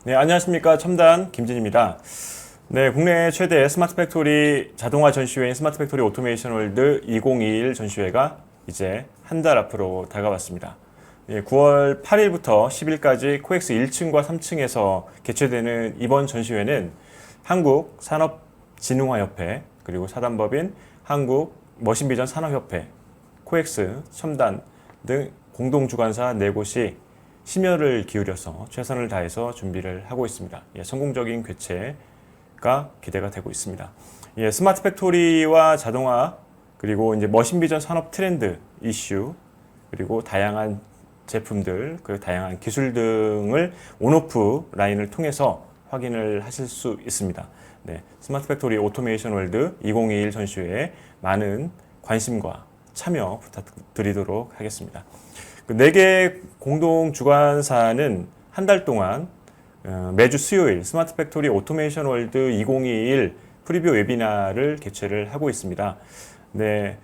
네, 안녕하십니까. 첨단 김진입니다. 네, 국내 최대 스마트 팩토리 자동화 전시회인 스마트 팩토리 오토메이션 월드 2021 전시회가 이제 한 달 앞으로 다가왔습니다. 9월 8일부터 10일까지 코엑스 1층과 3층에서 개최되는 이번 전시회는 한국산업진흥화협회, 그리고 사단법인 한국머신비전 산업협회, 코엑스, 첨단 등 공동주관사 4곳이 심혈을 기울여서 최선을 다해서 준비를 하고 있습니다. 성공적인 개최가 기대가 되고 있습니다. 스마트 팩토리와 자동화, 그리고 이제 머신비전 산업 트렌드 이슈, 그리고 다양한 제품들, 그 다양한 기술 등을 온오프 라인을 통해서 확인을 하실 수 있습니다. 네, 스마트 팩토리 오토메이션 월드 2021 전시회에 많은 관심과 참여 부탁드리도록 하겠습니다. 그 4개 공동 주관사는 한 달 동안 매주 수요일 스마트 팩토리 오토메이션 월드 2021 프리뷰 웨비나를 개최를 하고 있습니다. 네,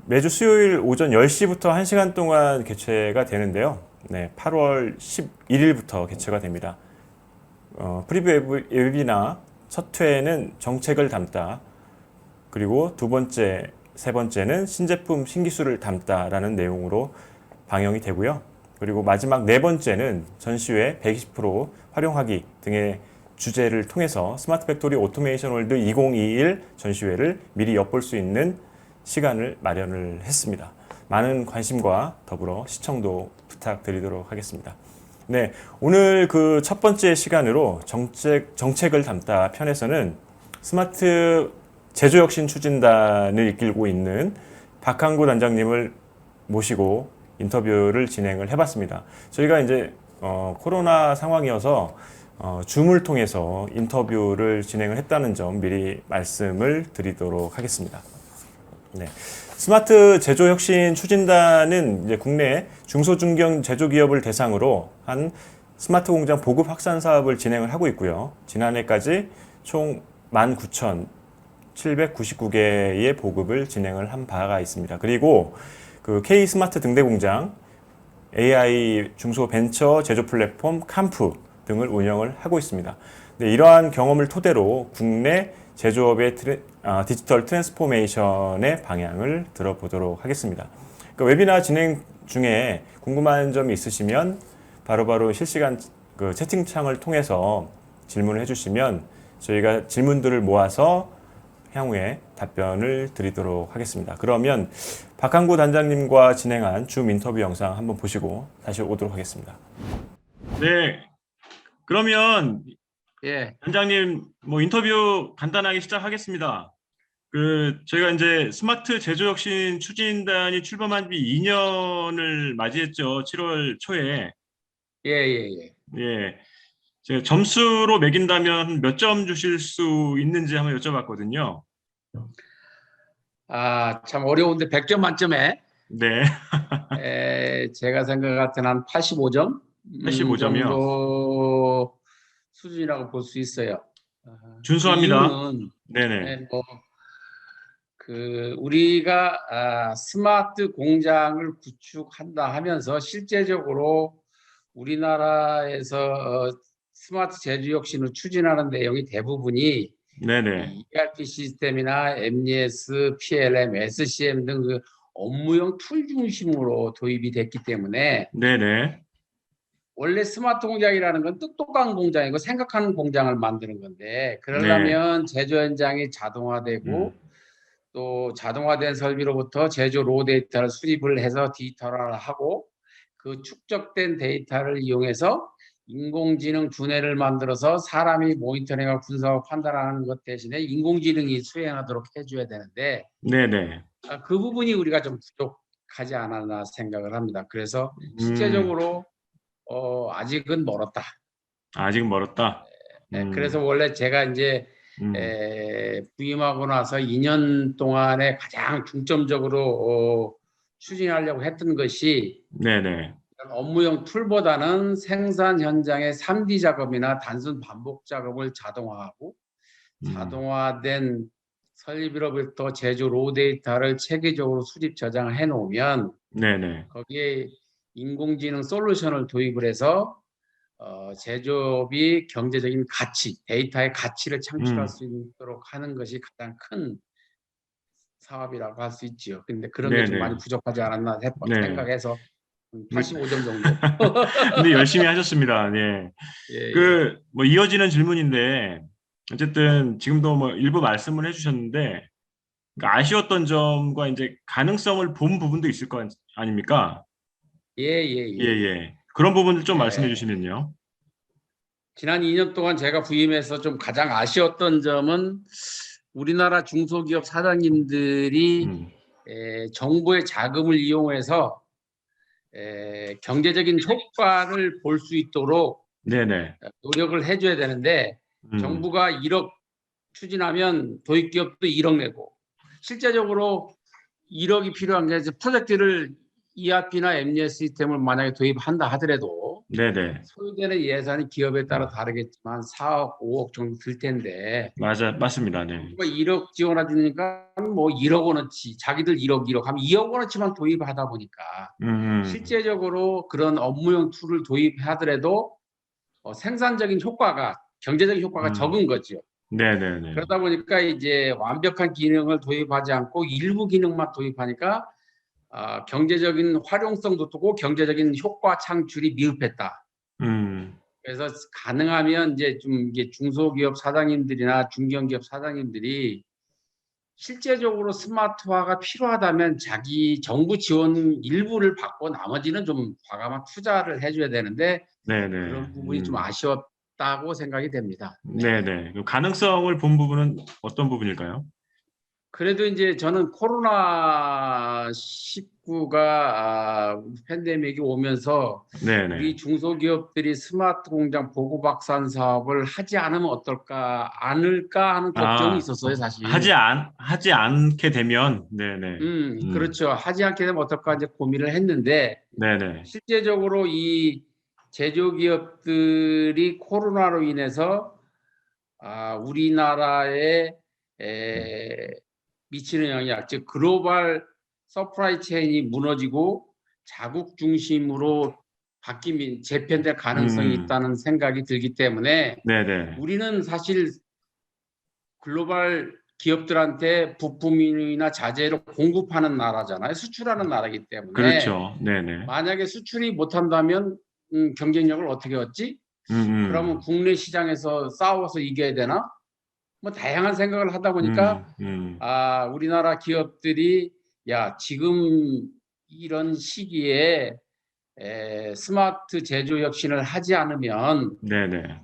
매주 수요일 오전 10시부터 1시간 동안 개최가 되는데요. 네, 8월 11일부터 개최가 됩니다. 프리뷰 웨비나 첫 회는 정책을 담다, 그리고 두 번째, 세 번째는 신제품, 신기술을 담다라는 내용으로 방영이 되고요. 그리고 마지막 네 번째는 전시회 120% 활용하기 등의 주제를 통해서 스마트 팩토리 오토메이션 월드 2021 전시회를 미리 엿볼 수 있는 시간을 마련을 했습니다. 많은 관심과 더불어 시청도 부탁드리도록 하겠습니다. 네, 오늘 그 첫 번째 시간으로 정책을 담다 편에서는 스마트 제조혁신 추진단을 이끌고 있는 박항구 단장님을 모시고 인터뷰를 진행을 해봤습니다. 저희가 이제 코로나 상황이어서 줌을 통해서 인터뷰를 진행을 했다는 점 미리 말씀을 드리도록 하겠습니다. 네. 스마트 제조혁신 추진단은 이제 국내 중소중견 제조기업을 대상으로 한 스마트 공장 보급 확산 사업을 진행을 하고 있고요. 지난해까지 총 19,799개의 보급을 진행을 한 바가 있습니다. 그리고 그 K 스마트 등대 공장, AI 중소벤처 제조 플랫폼 캄프 등을 운영을 하고 있습니다. 네, 이러한 경험을 토대로 국내 제조업의 디지털 트랜스포메이션의 방향을 들어보도록 하겠습니다. 그러니까 웨비나 진행 중에 궁금한 점이 있으시면 바로바로 실시간 그 채팅창을 통해서 질문을 해주시면 저희가 질문들을 모아서 향후에 답변을 드리도록 하겠습니다. 그러면 박항구 단장님과 진행한 줌 인터뷰 영상 한번 보시고 다시 오도록 하겠습니다. 네, 그러면 단장님 인터뷰 간단하게 시작하겠습니다. 저희가 이제 스마트 제조혁신 추진단이 출범한 지 2년을 맞이했죠. 7월 초에. 예. 제가 점수로 매긴다면 몇 점 주실 수 있는지 한번 여쭤봤거든요. 참 어려운데 100점 만점에 네. 제가 생각할 때는 한 85점 85점이요? 정도 수준이라고 볼 수 있어요. 준수합니다. 그 이유는 네네. 우리가 스마트 공장을 구축한다 하면서 실제적으로 우리나라에서 스마트 제조혁신을 추진하는 내용이 대부분이 네네. ERP 시스템이나 MES, PLM, SCM 등 그 업무용 툴 중심으로 도입이 됐기 때문에 네네. 원래 스마트 공장이라는 건 똑똑한 공장이고 생각하는 공장을 만드는 건데 네. 그러려면 제조 현장이 자동화되고 또 자동화된 설비로부터 제조 로 데이터를 수립을 해서 디지털화를 하고 그 축적된 데이터를 이용해서 인공지능 두뇌를 만들어서 사람이 모니터링하고 분석하고 판단하는 것 대신에 인공지능이 수행하도록 해줘야 되는데 네네. 그 부분이 우리가 좀 부족하지 않았나 생각을 합니다. 그래서 실제적으로 아직은 멀었다. 아직 멀었다. 그래서 원래 제가 이제 부임하고 나서 2년 동안에 가장 중점적으로 추진하려고 했던 것이 네네. 업무용 툴보다는 생산 현장의 3D 작업이나 단순 반복 작업을 자동화하고 자동화된 설비로부터 제조 로 데이터를 체계적으로 수집 저장해 놓으면 네네. 거기에 인공지능 솔루션을 도입을 해서 제조업이 경제적인 가치, 데이터의 가치를 창출할 음, 수 있도록 하는 것이 가장 큰 사업이라고 할 수 있지요. 근데 그런 게 좀 많이 네네. 부족하지 않았나 네. 생각해서 네. 85점 정도. 근데 열심히 하셨습니다. 네. 예, 예. 뭐 이어지는 질문인데, 어쨌든 지금도 뭐 일부 말씀을 해주셨는데, 그러니까 아쉬웠던 점과 이제 가능성을 본 부분도 있을 거 아닙니까? 예, 예, 예, 예. 예. 그런 부분들 좀 말씀해 예. 주시면요. 지난 2년 동안 제가 부임해서 좀 가장 아쉬웠던 점은 우리나라 중소기업 사장님들이 음, 정부의 자금을 이용해서 경제적인 효과를 볼 수 있도록 네네. 노력을 해줘야 되는데 음, 정부가 1억 추진하면 도입기업도 1억 내고 실제적으로 1억이 필요한 게 이제 프로젝트를 ERP나 MES 시스템을 만약에 도입한다 하더라도 네네. 소요되는 예산이 기업에 따라 다르겠지만 4억, 5억 정도 들 텐데 맞습니다. 네. 정부가 1억 지원해 주니까 뭐 1억 원어치 자기들 1억 하면 2억 원어치만 도입하다 보니까 음, 실제적으로 그런 업무용 툴을 도입하더라도 생산적인 효과가 경제적인 효과가 음, 적은 거죠. 네네네. 그러다 보니까 이제 완벽한 기능을 도입하지 않고 일부 기능만 도입하니까 경제적인 활용성도 두고 경제적인 효과 창출이 미흡했다. 음, 그래서 가능하면 이제 좀 이게 중소기업 사장님들이나 중견기업 사장님들이 실제적으로 스마트화가 필요하다면 자기 정부 지원 일부를 받고 나머지는 좀 과감한 투자를 해줘야 되는데 네네. 그런 부분이 좀 아쉬웠다고 생각이 됩니다. 네. 네네. 그 가능성을 본 부분은 어떤 부분일까요? 그래도 이제 저는 코로나 19가 팬데믹이 오면서 우리 네네. 중소기업들이 스마트 공장 보고 박산 사업을 하지 않으면 어떨까, 않을까 하는 걱정이 아, 있었어요, 사실. 하지 않게 되면, 네네. 그렇죠. 하지 않게 되면 어떨까 이제 고민을 했는데 네네. 실제적으로 이 제조기업들이 코로나로 인해서 우리나라에 에, 미치는 영향, 즉 글로벌 서프라이 체인이 무너지고 자국 중심으로 바뀌면 재편될 가능성이 음, 있다는 생각이 들기 때문에 네네. 우리는 사실 글로벌 기업들한테 부품이나 자재를 공급하는 나라잖아요. 수출하는 나라이기 때문에 그렇죠. 네네. 만약에 수출이 못한다면 경쟁력을 어떻게 얻지? 그러면 음, 국내 시장에서 싸워서 이겨야 되나? 뭐 다양한 생각을 하다 보니까 음, 음, 우리나라 기업들이 야 지금 이런 시기에 스마트 제조 혁신을 하지 않으면 네네.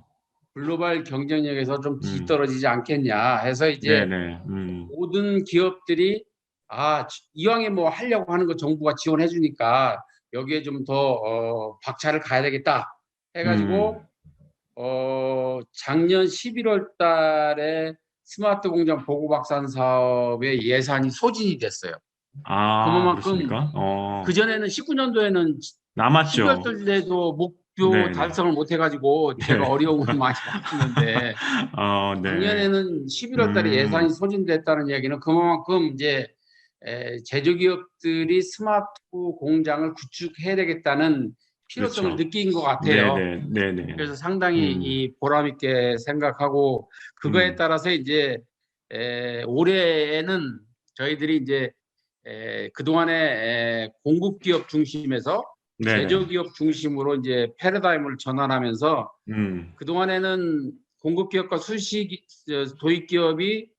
글로벌 경쟁력에서 좀 음, 뒤떨어지지 않겠냐 해서 이제 네네. 모든 기업들이 이왕에 뭐 하려고 하는 거 정부가 지원해 주니까 여기에 좀 더 박차를 가야 되겠다 음. 해가지고 작년 11월 달에 스마트 공장 보고 박산 사업의 예산이 소진이 됐어요. 아, 그만큼 그렇습니까? 그전에는 19년도에는 12월 남았죠. 달에도 목표 네네. 달성을 못 해가지고 제가 네. 어려움을 많이 받았는데 네. 작년에는 11월 달에 음, 예산이 소진됐다는 얘기는 그만큼 이제 제조기업들이 스마트 공장을 구축해야 되겠다는 필요성을 그렇죠. 느낀 것 같아요. 네네. 네네. 그래서 상당히 음, 이 보람 있게 생각하고 그거에 음, 따라서 이제 올해에는 저희들이 이제 그동안에 공급 기업 중심에서 네네. 제조 기업 중심으로 이제 패러다임을 전환하면서 음, 그동안에는 공급 기업과 도입 기업이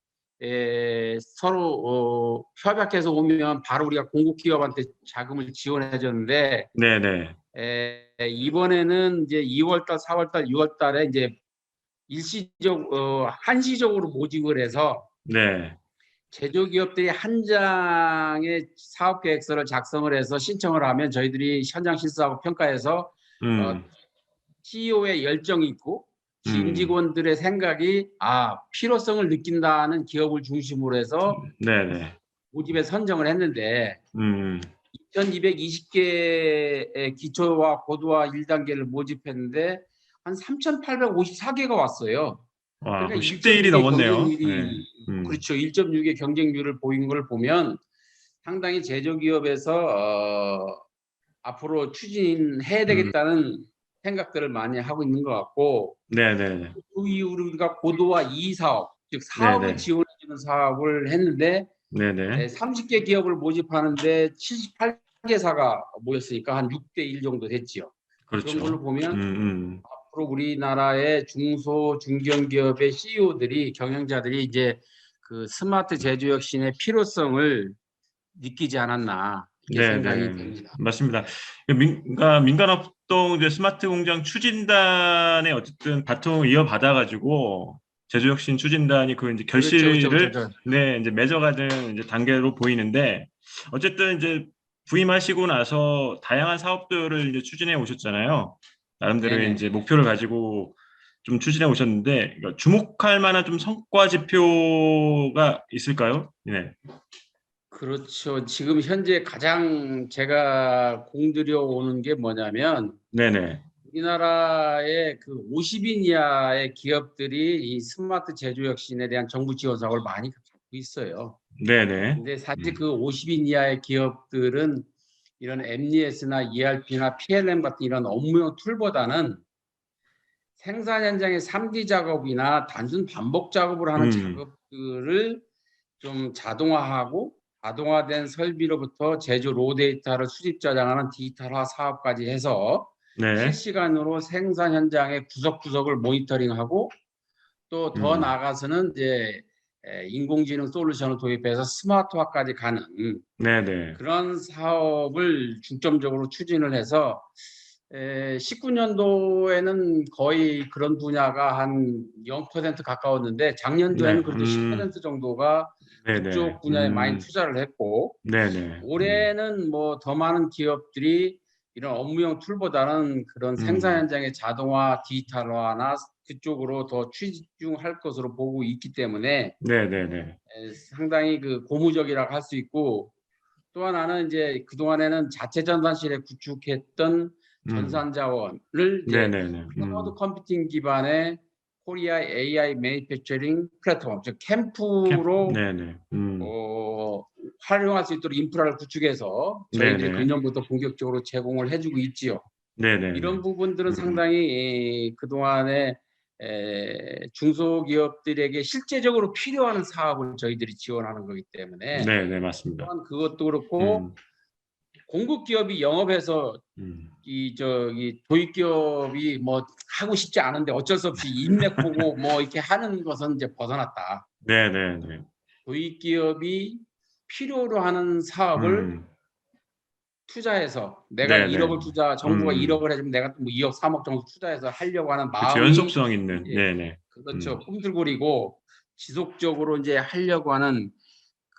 서로 협약해서 오면 바로 우리가 공급 기업한테 자금을 지원해 줬는데 네네. 이번에는 이제 2월달, 4월달, 6월달에 이제 한시적으로 모집을 해서 네. 제조기업들이 한 장의 사업계획서를 작성을 해서 신청을 하면 저희들이 현장 실사하고 평가해서 어, 음, CEO의 열정이 있고 음, 임직원들의 생각이 필요성을 느낀다는 기업을 중심으로 해서 네네. 모집에 선정을 했는데 음, 2,220개의 기초와 고도화 1단계를 모집했는데 한 3,854개가 왔어요. 와, 그러니까 그 10대 1이 1.6의 넘었네요. 네. 경쟁률이 그렇죠. 1.6의 경쟁률을 보인 걸 보면 상당히 제조기업에서 앞으로 추진해야 음, 되겠다는 생각들을 많이 하고 있는 것 같고 네네. 그 이후로 우리가 고도화 2사업, 즉 사업을 네네. 지원해주는 사업을 했는데 네네. 30개 기업을 모집하는데 78개사가 모였으니까 한 6대 1 정도 됐지요. 그런 걸로 그렇죠. 보면 음. 앞으로 우리나라의 중소 중견기업의 CEO들이 경영자들이 이제 그 스마트 제조혁신의 필요성을 느끼지 않았나 이렇게 생각이 네네. 됩니다. 맞습니다. 그러니까 민간업동 이제 스마트 공장 추진단의 어쨌든 바통을 이어받아가지고 제조혁신 추진단이 그 이제 그렇죠, 그렇죠, 결실을 그렇죠. 네, 이제 맺어가는 이제 단계로 보이는데 어쨌든 이제 부임하시고 나서 다양한 사업들을 이제 추진해 오셨잖아요. 나름대로의 네네. 이제 목표를 가지고 좀 추진해 오셨는데 그러니까 주목할 만한 좀 성과 지표가 있을까요? 네. 그렇죠. 지금 현재 가장 제가 공들여 오는 게 뭐냐면 네네. 우리나라의 그 50인 이하의 기업들이 이 스마트 제조 혁신에 대한 정부 지원 사업을 많이 갖고 있어요. 네네. 근데 사실 그 50인 이하의 기업들은 이런 MES나 ERP나 PLM 같은 이런 업무용 툴보다는 생산 현장의 3D 작업이나 단순 반복 작업을 하는 음. 작업들을 좀 자동화하고 자동화된 설비로부터 제조 로 데이터를 수집 저장하는 디지털화 사업까지 해서 네. 실시간으로 생산 현장의 구석구석을 모니터링하고 또 더 음. 나아가서는 이제 인공지능 솔루션을 도입해서 스마트화까지 가는 네네. 그런 사업을 중점적으로 추진을 해서 19년도에는 거의 그런 분야가 한 0% 가까웠는데 네. 작년도에는 그래도 10% 정도가 네네. 그쪽 분야에 많이 투자를 했고 네네. 올해는 뭐 더 많은 기업들이 이런 업무용 툴보다는 그런 생산 음. 현장의 자동화, 디지털화나 그쪽으로 더 치중할 것으로 보고 있기 때문에 네네네. 상당히 그 고무적이라고 할 수 있고 또 하나는 이제 그동안에는 자체 전산실에 구축했던 음. 전산 자원을 이제 네네네. 클라우드 컴퓨팅 기반의 코리아 AI 매니팩처링 플랫폼, 즉 캠프로 네네. 활용할 수 있도록 인프라를 구축해서 저희들이 네네. 금년부터 본격적으로 제공을 해주고 있지요. 이런 네네네. 부분들은 음. 상당히 그동안에 중소기업들에게 실제적으로 필요한 사업을 저희들이 지원하는 거기 때문에 네네. 맞습니다. 또한 그것도 그렇고 음. 공급 기업이 영업해서 음. 이 저기 도입 기업이 뭐 하고 싶지 않은데 어쩔 수 없이 인맥 보고 뭐 이렇게 하는 것은 이제 벗어났다. 네네네. 도입 기업이 필요로 하는 사업을 음. 투자해서 내가 네네. 1억을 투자 정부가 음. 1억을 해주면 내가 뭐 2억 3억 정도 투자해서 하려고 하는 그쵸. 마음이 연속성 있는. 예, 네네. 그렇죠. 꿈틀거리고 지속적으로 이제 하려고 하는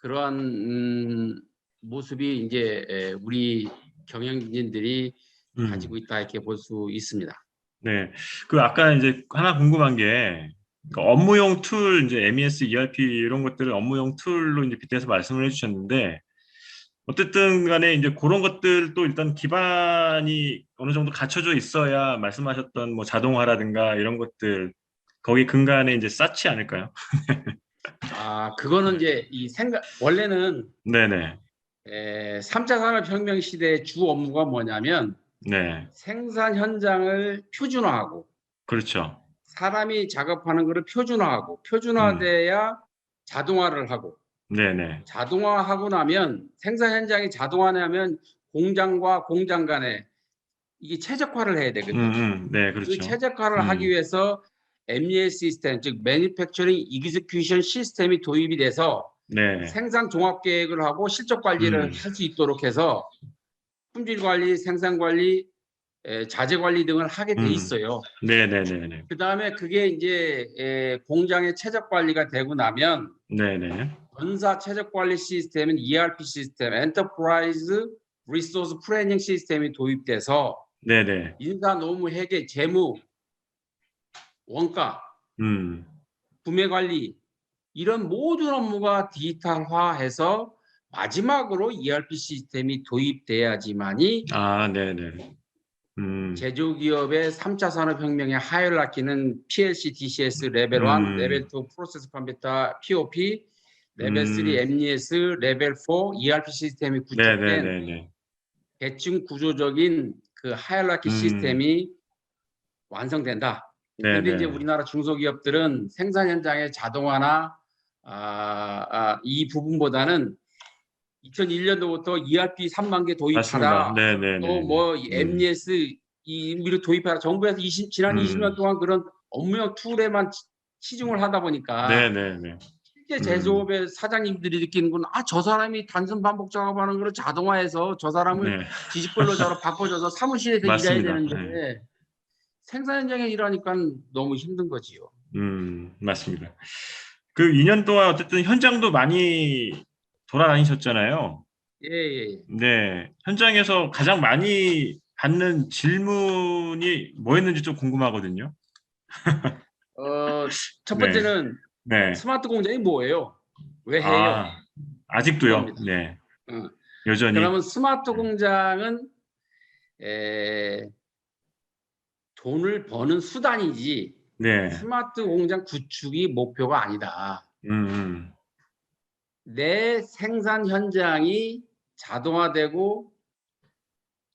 그러한 모습이 이제 우리 경영진들이 음. 가지고 있다 이렇게 볼 수 있습니다. 네. 그 아까 이제 하나 궁금한 게 업무용 툴 이제 MES, ERP 이런 것들을 업무용 툴로 이제 빗대서 말씀을 해주셨는데 어쨌든 간에 이제 그런 것들도 일단 기반이 어느 정도 갖춰져 있어야 말씀하셨던 뭐 자동화라든가 이런 것들 거기 근간에 이제 쌓지 않을까요? 그거는 이제 이 생각 원래는 네네. 3차 산업혁명 시대의 주 업무가 뭐냐면 네. 생산 현장을 표준화하고 그렇죠. 사람이 작업하는 것을 표준화하고 음. 표준화돼야 자동화를 하고 네네. 자동화하고 나면 생산 현장이 자동화하면 공장과 공장 간에 이게 최적화를 해야 되거든요. 네, 그 그렇죠. 최적화를 하기 음. 위해서 MES 시스템, 즉 Manufacturing Execution 시스템이 도입이 돼서 네. 생산 종합 계획을 하고 실적 관리를 음. 할 수 있도록 해서 품질 관리, 생산 관리, 자재 관리 등을 하게 돼 음. 있어요. 네네네네. 그 다음에 그게 이제 공장의 최적 관리가 되고 나면 네네. 전사 최적 관리 시스템은 ERP 시스템, Enterprise Resource Planning 시스템이 도입돼서 네네. 인사, 노무, 회계, 재무, 원가, 음. 구매 관리 이런 모든 업무가 디지털화해서 마지막으로 ERP 시스템이 도입돼야지만이 네네. 제조기업의 3차 산업혁명의 하이라키는 PLC, DCS 레벨 1, 레벨 음. 2 프로세스 컴퓨터 POP, 레벨 3 음. MES, 레벨 4 ERP 시스템이 구축된 네네네네. 대칭 구조적인 그 하이라키 음. 시스템이 완성된다. 네, 그런데 이제 네. 우리나라 중소기업들은 생산 현장의 자동화나 이 부분보다는 2001년도부터 ERP 3만 개 맞습니다. 도입하라. 네, 네, 또 네, 네. 뭐 MES 이미를 도입하라. 정부에서 지난 20년 음, 동안 그런 업무용 툴에만 치중을 하다 네, 보니까 네, 네. 실제 음, 제조업의 사장님들이 느끼는 건 저 사람이 단순 반복 작업하는 걸 자동화해서 저 사람을 네, 지식근로자로 바꿔줘서 사무실에서 일해야 맞습니다. 네. 되는데 생산 현장에 일하니까 너무 힘든 거지요. 맞습니다. 그 2년 동안 어쨌든 현장도 많이 돌아다니셨잖아요. 예, 예. 네, 현장에서 가장 많이 받는 질문이 뭐였는지 좀 궁금하거든요. 첫 네, 번째는 네. 스마트 공장이 뭐예요? 왜 해요? 아, 아직도요? 이겁니다. 네, 어, 여전히. 그러면 스마트 네, 공장은 에, 돈을 버는 수단이지 네. 스마트 공장 구축이 목표가 아니다. 음, 음, 내 생산 현장이 자동화되고 음.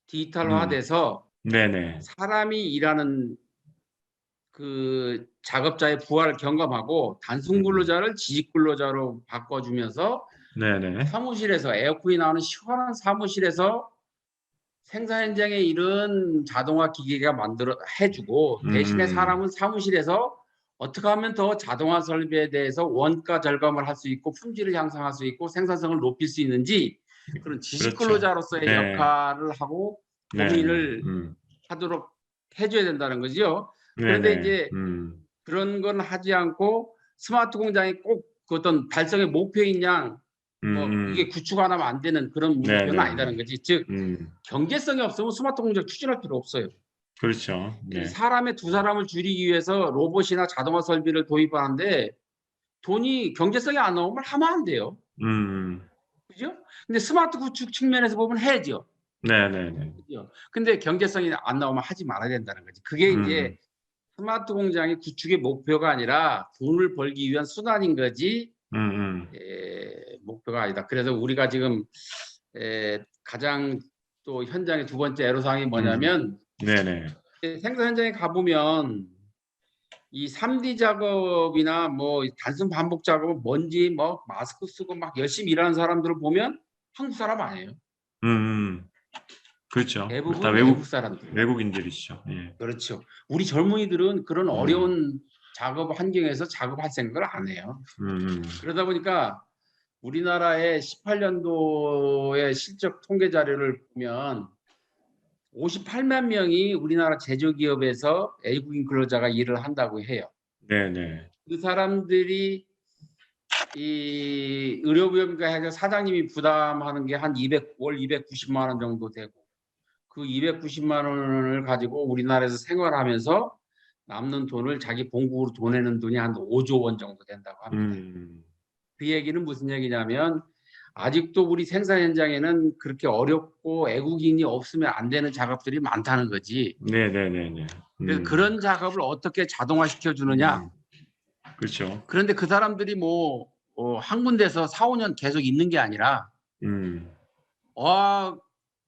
디지털화돼서 네네, 사람이 일하는 그 작업자의 부하를 경감하고 단순 음, 근로자를 지식 근로자로 바꿔주면서 네네, 사무실에서 에어컨이 나오는 시원한 사무실에서 생산 현장에 이런 자동화 기계가 만들어 해주고 대신에 음, 사람은 사무실에서 어떻게 하면 더 자동화 설비에 대해서 원가 절감을 할 수 있고 품질을 향상할 수 있고 생산성을 높일 수 있는지 그런 지식 그렇죠. 근로자로서의 네, 역할을 하고 네네, 고민을 하도록 해줘야 된다는 거죠. 그런데 네네, 이제 그런 건 하지 않고 스마트 공장이 꼭 그 어떤 달성의 목표인 양 뭐 이게 음, 구축 안 하면 안 되는 그런 목표는 네네, 아니다는 거지. 즉 음, 경제성이 없으면 스마트 공장 추진할 필요 없어요. 그렇죠. 네, 사람의 두 사람을 줄이기 위해서 로봇이나 자동화 설비를 도입하는데 돈이 경제성이 안 나오면 하면 안 돼요. 음, 그죠? 근데 스마트 구축 측면에서 보면 해야죠. 네네네, 그죠? 근데 경제성이 안 나오면 하지 말아야 된다는 거지. 그게 음, 이제 스마트 공장이 구축의 목표가 아니라 돈을 벌기 위한 수단인 거지 목표가 아니다. 그래서 우리가 지금 가장 또 현장의 두 번째 애로사항이 음, 뭐냐면 네네, 생산 현장에 가보면 이 3D 작업이나 뭐 단순 반복 작업은 뭔지 뭐 마스크 쓰고 막 열심히 일하는 사람들을 보면 한국 사람 아니에요. 음, 음, 그렇죠. 다 대부분 외국 사람들. 외국인들이시죠. 예, 그렇죠. 우리 젊은이들은 그런 음, 어려운 작업 환경에서 작업할 생각을 안 해요. 음, 그러다 보니까 우리나라의 18년도의 실적 통계 자료를 보면 58만 명이 우리나라 제조기업에서 외국인 근로자가 일을 한다고 해요. 네네, 그 사람들이 이 의료비용과 해서 사장님이 부담하는 게 한 월 290만 원 정도 되고 그 290만 원을 가지고 우리나라에서 생활하면서 남는 돈을 자기 봉급으로 돈 내는 돈이 한 5조 원 정도 된다고 합니다. 음, 그 얘기는 무슨 얘기냐면 아직도 우리 생산 현장에는 그렇게 어렵고 애국인이 없으면 안 되는 작업들이 많다는 거지. 네네네네, 그래서 그런 작업을 어떻게 자동화시켜 주느냐. 음, 그렇죠. 그런데 그 사람들이 뭐 한 군데서 4, 5년 계속 있는 게 아니라 음,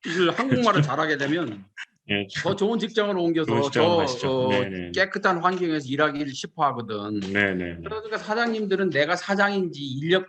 이걸 한국말을 그렇죠. 잘하게 되면 예, 더 좋은 직장으로 좋은 옮겨서 시장으로 가시죠. 네네. 깨끗한 환경에서 일하기를 싶어하거든. 네네네. 그러니까 사장님들은 내가 사장인지 인력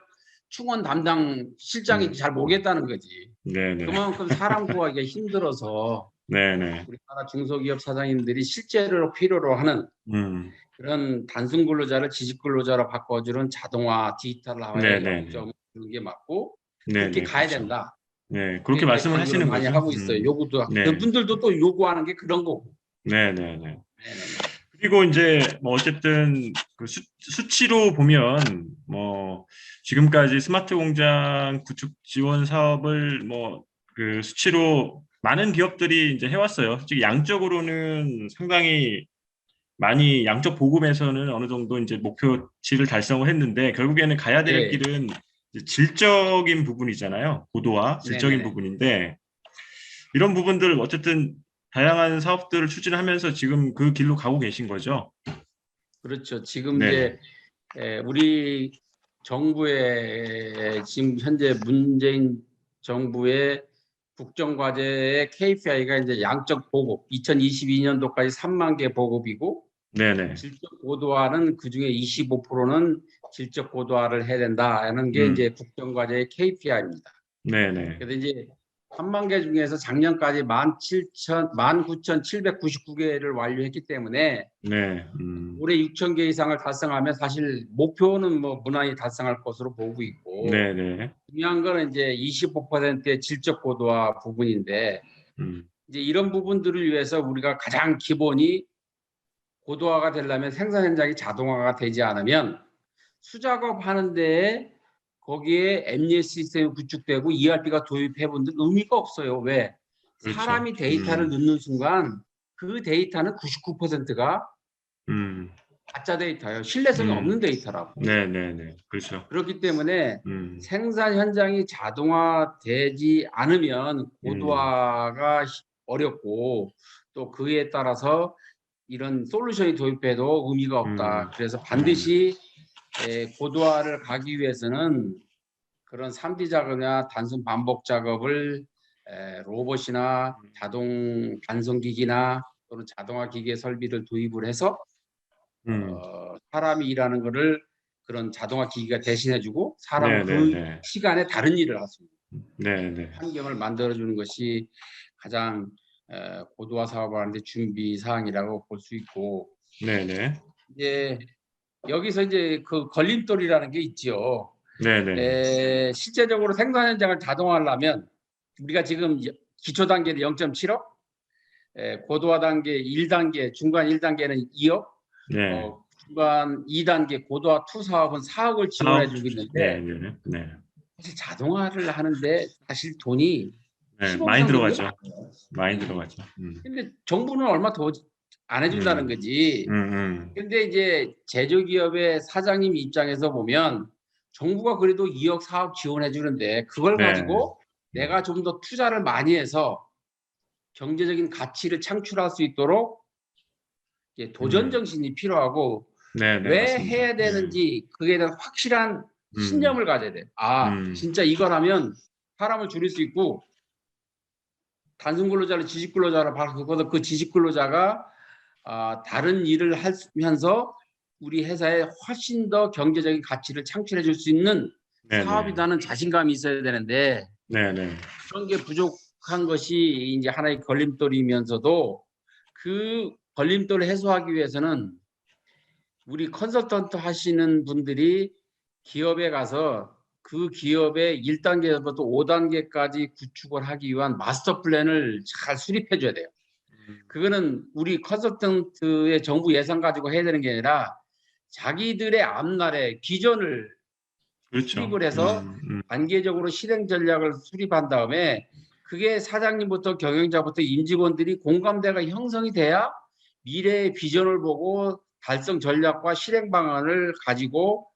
충원 담당 음, 실장인지 잘 모르겠다는 거지. 네네. 그만큼 사람 구하기가 힘들어서 네네. 우리나라 중소기업 사장님들이 실제로 필요로 하는 음, 그런 단순 근로자를 지식 근로자로 바꿔주는 자동화, 디지털화에 네네네. 역점 두는 게 맞고 그렇게 네네. 가야 그렇죠. 된다. 네. 그게 그렇게 이제 말씀을 강조를 하시는 많이 거죠. 하고 있어요. 요구도 네. 그분들도 또 요구하는 게 그런 거고. 네네네. 네네네. 그리고 이제 뭐 어쨌든 그 수치로 보면 뭐 지금까지 스마트 공장 구축 지원 사업을 뭐 그 수치로 많은 기업들이 이제 해왔어요. 솔직히 양적으로는 상당히 많이 양적 보급에서는 어느 정도 이제 목표치를 달성을 했는데 결국에는 가야 될 예. 길은 이제 질적인 부분이잖아요. 고도화, 질적인 네네네. 부분인데 이런 부분들 어쨌든 다양한 사업들을 추진하면서 지금 그 길로 가고 계신 거죠. 그렇죠. 지금 네네. 이제 우리 정부의 지금 현재 문재인 정부의 국정과제의 KPI가 이제 양적 보급, 2022년도까지 3만 개 보급이고 네네. 질적 고도화는 그 중에 25%는 질적 고도화를 해야 된다는 게 이제 국정과제의 KPI입니다. 네네. 그래서 이제 3만 개 중에서 작년까지 19,799개를 완료했기 때문에 네. 올해 6천 개 이상을 달성하면 사실 목표는 뭐 무난히 달성할 것으로 보고 있고 네네. 중요한 거는 이제 25%의 질적 고도화 부분인데 이제 이런 부분들을 위해서 우리가 가장 기본이 고도화가 되려면 생산 현장이 자동화가 되지 않으면 수작업 하는 데에 거기에 MES 시스템이 구축되고 ERP가 도입해 본 의미가 없어요. 왜? 그렇죠. 사람이 데이터를 넣는 순간 그 데이터는 99%가 음. 가짜 데이터예요. 신뢰성이 없는 데이터라고. 네네네. 그렇죠. 그렇기 때문에 음. 생산 현장이 자동화되지 않으면 음. 고도화가 어렵고 또 그에 따라서 이런 솔루션이 도입해도 의미가 없다. 그래서 반드시 고도화를 가기 위해서는 그런 3D 작업이나 단순 반복 작업을 로봇이나 자동 반송기기나 또는 자동화 기계 설비를 도입을 해서 사람이 일하는 거를 그런 자동화 기기가 대신해주고 사람은 그 네네네. 시간에 다른 일을 할 수 있는 네네. 환경을 만들어주는 것이 가장 고도화 사업을 하는데 준비 사항이라고 볼 수 있고 네네. 이제 여기서 이제 그 걸림돌이라는 게 있죠. 네네. 실제적으로 생산 현장을 자동화하려면 우리가 지금 기초 단계는 0.7억, 고도화 단계 1단계, 중간 1단계는 2억, 네. 중간 2단계 고도화 2 사업은 4억을 지원해 주고 있는데 네네. 네. 사실 자동화를 하는데 사실 돈이 네. 10억 많이 정도밖에 들어가죠. 안 돼요. 많이 들어가죠. 근데 정부는 얼마 더 안 해준다는 음. 거지. 근데 이제 제조기업의 사장님 입장에서 보면 정부가 그래도 2억, 4억 지원해 주는데 그걸 네. 가지고 내가 좀 더 투자를 많이 해서 경제적인 가치를 창출할 수 있도록 도전 정신이 필요하고 네네. 왜 맞습니다. 해야 되는지 그에 대한 확실한 음. 신념을 가져야 돼. 아, 진짜 이걸 하면 사람을 줄일 수 있고 단순 근로자를 지식 근로자로 바꿔서 그 지식 근로자가 다른 일을 하면서 우리 회사에 훨씬 더 경제적인 가치를 창출해 줄 수 있는 네네. 사업이라는 자신감이 있어야 되는데 네네. 그런 게 부족한 것이 이제 하나의 걸림돌이면서도 그 걸림돌을 해소하기 위해서는 우리 컨설턴트 하시는 분들이 기업에 가서 그 기업의 1단계부터 5단계까지 구축을 하기 위한 마스터 플랜을 잘 수립해 줘야 돼요. 그거는 우리 컨설턴트의 정부 예산 가지고 해야 되는 게 아니라 자기들의 앞날의 비전을 그렇죠. 수립을 해서 단계적으로 실행 전략을 수립한 다음에 그게 사장님부터 경영자부터 임직원들이 공감대가 형성이 돼야 미래의 비전을 보고 달성 전략과 실행 방안을 가지고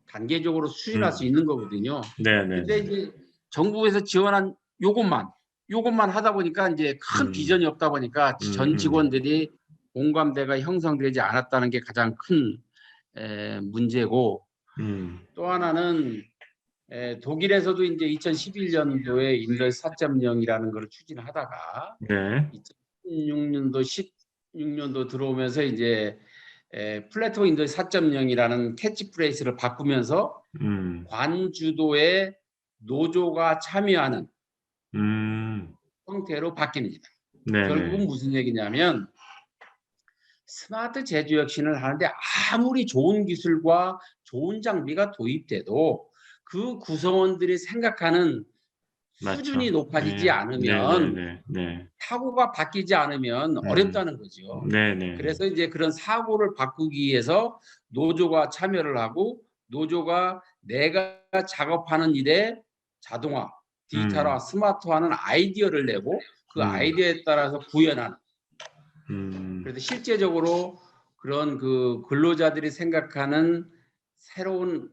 단계적으로 추진할 수 있는 거거든요. 네네. 근데 이제 정부에서 지원한 요것만 하다 보니까 이제 큰 비전이 없다 보니까 전 직원들이 공감대가 형성되지 않았다는 게 가장 큰 문제고 또 하나는 독일에서도 이제 2011년도에 인더스 4.0이라는 걸 추진하다가 네. 2016년도 16년도 들어오면서 이제 플래트폼 인더스 4.0이라는 캐치프레이스를 바꾸면서 관주도의 노조가 참여하는 형태로 바뀝니다. 네네. 결국은 무슨 얘기냐면 스마트 제조 혁신을 하는데 아무리 좋은 기술과 좋은 장비가 도입돼도 그 구성원들이 생각하는 맞죠. 수준이 높아지지 않으면 네네네. 네. 사고가 바뀌지 않으면 어렵다는 거죠. 네네. 그래서 이제 그런 사고를 바꾸기 위해서 노조가 참여를 하고 노조가 내가 작업하는 일에 자동화, 디지털화, 스마트화하는 아이디어를 내고 그 아이디어에 따라서 구현하는 그래서 실제적으로 그런 그 근로자들이 생각하는 새로운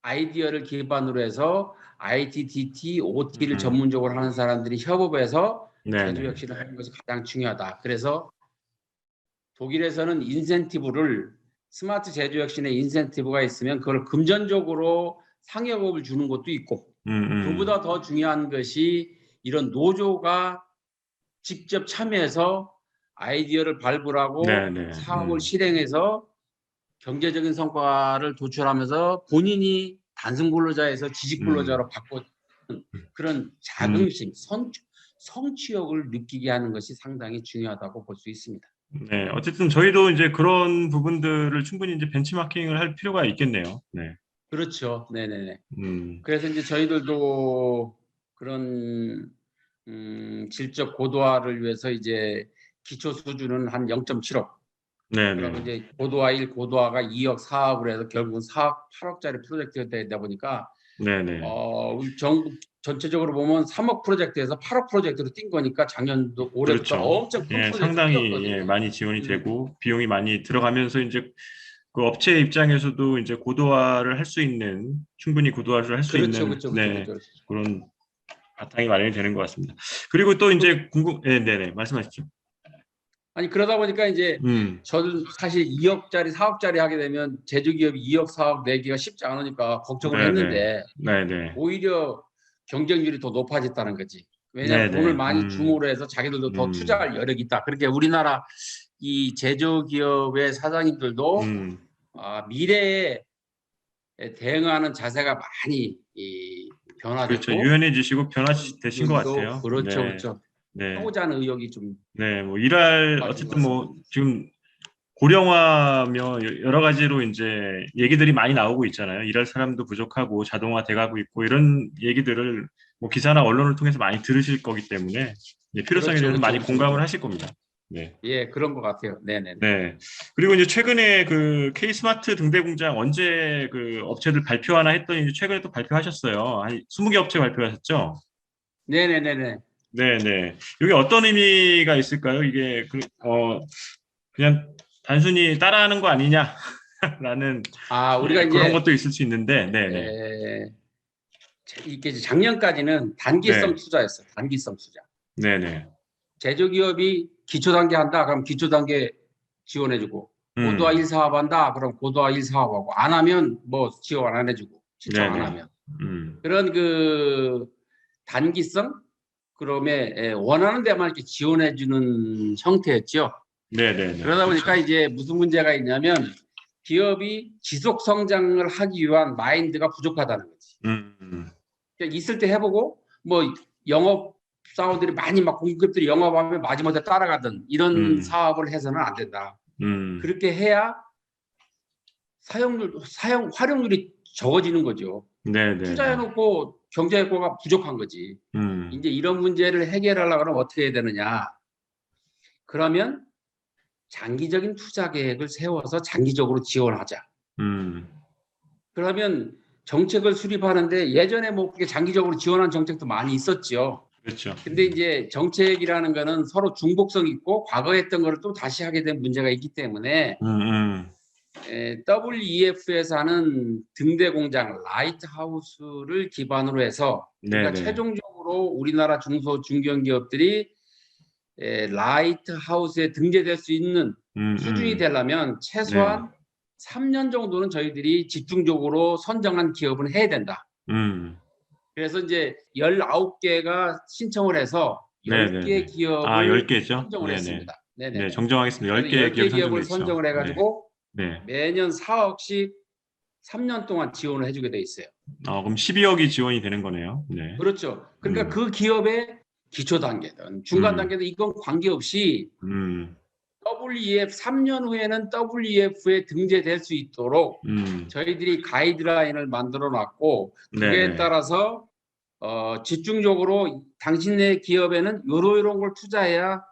아이디어를 기반으로 해서 IT, DT, OT를 전문적으로 하는 사람들이 협업해서 제조 네네. 혁신을 하는 것이 가장 중요하다. 그래서 독일에서는 인센티브를 스마트 제조 혁신에 인센티브가 있으면 그걸 금전적으로 상여금을 주는 것도 있고 그보다 더 중요한 것이 이런 노조가 직접 참여해서 아이디어를 발굴하고 네네. 사업을 실행해서 경제적인 성과를 도출하면서 본인이 단순 근로자에서 지식 근로자로 바꿔 그런 자긍심, 성취욕을 느끼게 하는 것이 상당히 중요하다고 볼 수 있습니다. 네, 어쨌든 저희도 이제 그런 부분들을 충분히 이제 벤치마킹을 할 필요가 있겠네요. 네. 그렇죠. 네네네. 음, 그래서 이제 저희들도 그런 질적 고도화를 위해서 이제 기초 수준은 한 0.7억. 그러고 네네. 이제 고도화 1, 고도화가 2억 사업을 해서 결국은 8억짜리 프로젝트가 되다 보니까 네네. 우리 정부 전체적으로 보면 3억 프로젝트에서 8억 프로젝트로 뛴 거니까 작년도 올해부터 그렇죠. 엄청 큰 예, 프로젝트로 상당히 예, 뛰었거든요. 많이 지원이 음, 되고 비용이 많이 들어가면서 이제 그 업체 입장에서도 이제 고도화를 할 수 있는 충분히 고도화를 할 수 그렇죠, 있는 그렇죠, 그렇죠, 네, 그렇죠. 그런 바탕이 마련이 되는 것 같습니다. 그리고 또 이제 네, 네네 말씀하시죠. 아니 그러다 보니까 이제 음, 저는 사실 2억짜리, 4억짜리 하게 되면 제조기업이 2억, 4억 내기가 쉽지 않으니까 걱정을 네네. 했는데 네네. 오히려 경쟁률이 더 높아졌다는 거지. 왜냐하면 돈을 네네. 많이 줌으로 해서 자기들도 더 투자할 여력이 있다. 그렇게 우리나라 이 제조기업의 사장님들도 음, 미래에 대응하는 자세가 많이 그렇죠. 변화됐고 유연해지시고 변화되신 것 분들도 같아요. 그렇죠, 네, 그렇죠. 네, 하고자 하는 의욕이 좀 네. 뭐 일할 높아진 것 어쨌든 같습니다. 뭐 지금 고령화며 여러 가지로 이제 얘기들이 많이 나오고 있잖아요. 일할 사람도 부족하고 자동화 돼가고 있고 이런 얘기들을 뭐 기사나 언론을 통해서 많이 들으실 거기 때문에 필요성에 그렇죠, 대해서 그렇죠, 많이 그렇죠, 공감을 그렇죠. 하실 겁니다. 네. 예, 그런 것 같아요. 네네네. 네. 그리고 이제 최근에 그 K스마트 등대 공장 언제 그 업체들 발표하나 했더니 이제 최근에 또 발표하셨어요. 한 20개 업체 발표하셨죠? 네네네네. 네, 네. 이게 어떤 의미가 있을까요? 이게 그냥 단순히 따라하는 거 아니냐라는 우리가 그런 이제 것도 있을 수 있는데, 네, 네. 에, 이게 이제 작년까지는 단기성 네. 투자였어요. 단기성 투자. 네, 네. 제조기업이 기초 단계 한다. 그럼 기초 단계 지원해주고 고도화 음. 1 사업한다. 그럼 고도화 1 사업하고 안 하면 뭐 지원 안 해주고 신청 네, 안 네. 하면 음. 그런 그 단기성 그럼에 원하는 데만 이렇게 지원해주는 형태였죠. 네, 네, 네. 그러다 그렇죠. 보니까 이제 무슨 문제가 있냐면 기업이 지속 성장을 하기 위한 마인드가 부족하다는 거지. 음. 그러니까 있을 때 해보고 뭐 영업 사원들이 많이 막 공급들이 영업하면 마지막에 따라가든 이런 음. 사업을 해서는 안 된다. 음. 그렇게 해야 사용 활용률이 적어지는 거죠. 네, 네, 네. 투자해놓고 경제 효과가 부족한 거지. 음. 이제 이런 문제를 해결하려고 하면 어떻게 해야 되느냐? 그러면 장기적인 투자 계획을 세워서 장기적으로 지원하자. 음. 그러면 정책을 수립하는데 예전에 뭐 그렇게 장기적으로 지원한 정책도 많이 있었죠. 그렇죠. 근데 이제 정책이라는 거는 서로 중복성 있고 과거에 했던 거를 또 다시 하게 된 문제가 있기 때문에 음. WEF에서 하는 등대 공장 라이트하우스를 기반으로 해서 네, 그러니까 네. 최종적으로 우리나라 중소 중견기업들이 라이트하우스에 등재될 수 있는 수준이 음. 되려면 네. 최소한 3년 정도는 저희들이 집중적으로 선정한 기업은 해야 된다. 음. 그래서 이제 19개가 신청을 해서 네, 네, 10개 네. 아, 기업을 10개죠? 선정을 네, 네. 했습니다. 네, 네네네. 정정하겠습니다. 그래서 10개 기업이 10개 기업을 선정됐죠. 선정을 네. 해가지고 네. 매년 4억씩 3년 동안 지원을 해주게 돼 있어요. 그럼 12억이 지원이 되는 거네요. 네. 그렇죠. 그러니까 음. 그 기업의 기초 단계든 중간 음. 단계든 이건 관계없이 음. WEF 3년 후에는 WEF에 등재될 수 있도록 음. 저희들이 가이드라인을 만들어 놨고 네, 그에 네. 따라서 집중적으로 당신네 기업에는 요런 걸 투자해야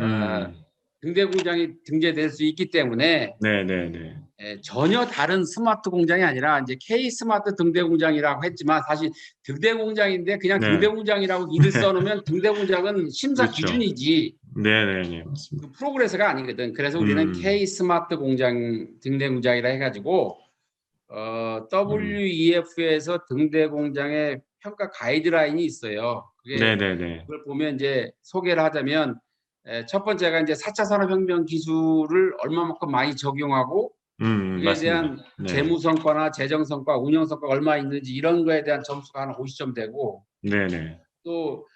음. 등대 공장이 등재될 수 있기 때문에 네, 네, 네. 전혀 다른 스마트 공장이 아니라 이제 K 스마트 등대 공장이라고 했지만 사실 등대 공장인데 그냥 등대 네. 공장이라고 이를 써놓으면 등대 공장은 심사 그렇죠. 기준이지 네, 네, 네. 맞습니다. 그 프로그레스가 아니거든. 그래서 우리는 음. K 스마트 공장 등대 공장이라 해가지고 음. WEF에서 등대 공장의 평가 가이드라인이 있어요. 네, 그게 네, 네. 그걸 보면 이제 소개를 하자면 첫 번째가 이제 4차 산업혁명 기술을 얼마만큼 많이 적용하고 그에 맞습니다. 대한 네. 재무 성과나 재정 성과, 운영 성과가 얼마 있는지 이런 거에 대한 점수가 한 50점 되고 네, 네. 또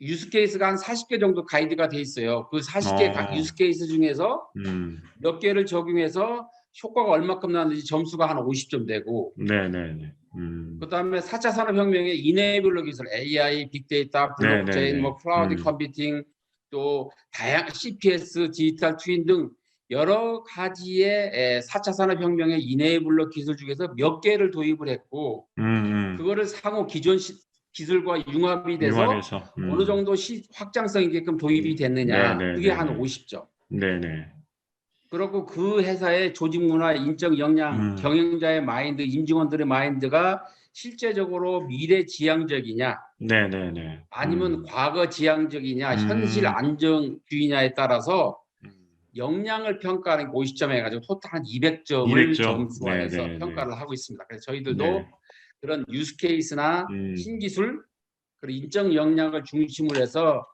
유스케이스가 한 40개 정도 가이드가 돼 있어요. 그 40개 어, 유스케이스 중에서 음, 몇 개를 적용해서 효과가 얼마큼 나는지 점수가 한 50점 되고, 네네네. 그다음에 4차 산업혁명의 이네이블러 기술, AI, 빅데이터, 블록체인, 네네네. 뭐 클라우드 컴퓨팅, 또 다양 CPS, 디지털 트윈 등 여러 가지의 4차 산업혁명의 이네이블러 기술 중에서 몇 개를 도입을 했고, 그거를 상호 기존 기술과 융합이 돼서 융합해서, 어느 정도 확장성 있게끔 도입이 됐느냐, 그게 한 네네네네. 50점. 네네. 그리고 그 회사의 조직 문화, 인적 역량, 음, 경영자의 마인드, 임직원들의 마인드가 실제적으로 미래 지향적이냐, 네네네. 아니면 과거 지향적이냐, 현실 음, 안정주의냐에 따라서 음. 역량을 평가하는 50점 해가지고 토탈 한 200점을 200점. 점수화해서 네네네. 평가를 하고 있습니다. 그래서 네. 저희들도 그런 유스케이스나 음, 신기술, 그리고 인적 역량을 중심으로 해서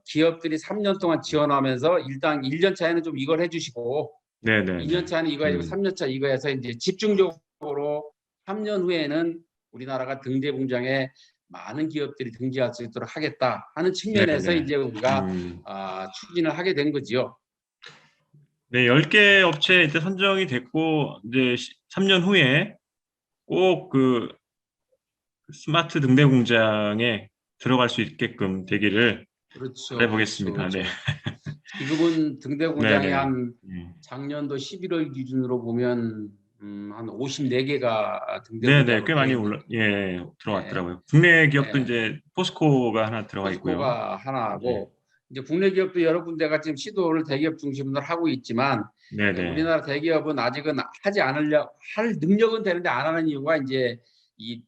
기업들이 3년 동안 지원하면서 일단 1년 차에는 좀 이걸 해주시고, 2년 네네네. 차는 이거 해주고, 3년 차 이거 해서 이제 집중적으로 3년 후에는 우리나라가 등재 공장에 많은 기업들이 등재할 수 있도록 하겠다 하는 측면에서 네네. 이제 우리가 음. 추진을 하게 된 거지요. 네, 10개 업체 이제 선정이 됐고, 이제 3년 후에 꼭 그 스마트 등대 공장에 들어갈 수 있게끔 되기를 그렇죠, 그렇죠, 바라보겠습니다. 네. 그렇죠. 지금은 등대 공장이 네네. 한 작년도 11월 기준으로 보면 한 54개가 등대 네네. 꽤 공장으로 되어 많이 있는데, 예, 들어왔더라고요. 국내 기업도 예. 이제 포스코가 하나 들어가 있고요. 포스코가 네. 하나하고 이제 국내 기업도 여러 군데가 지금 시도를 대기업 중심으로 하고 있지만, 네네. 우리나라 대기업은 아직은 하지 않으려 할 능력은 되는데 안 하는 이유가 이제 이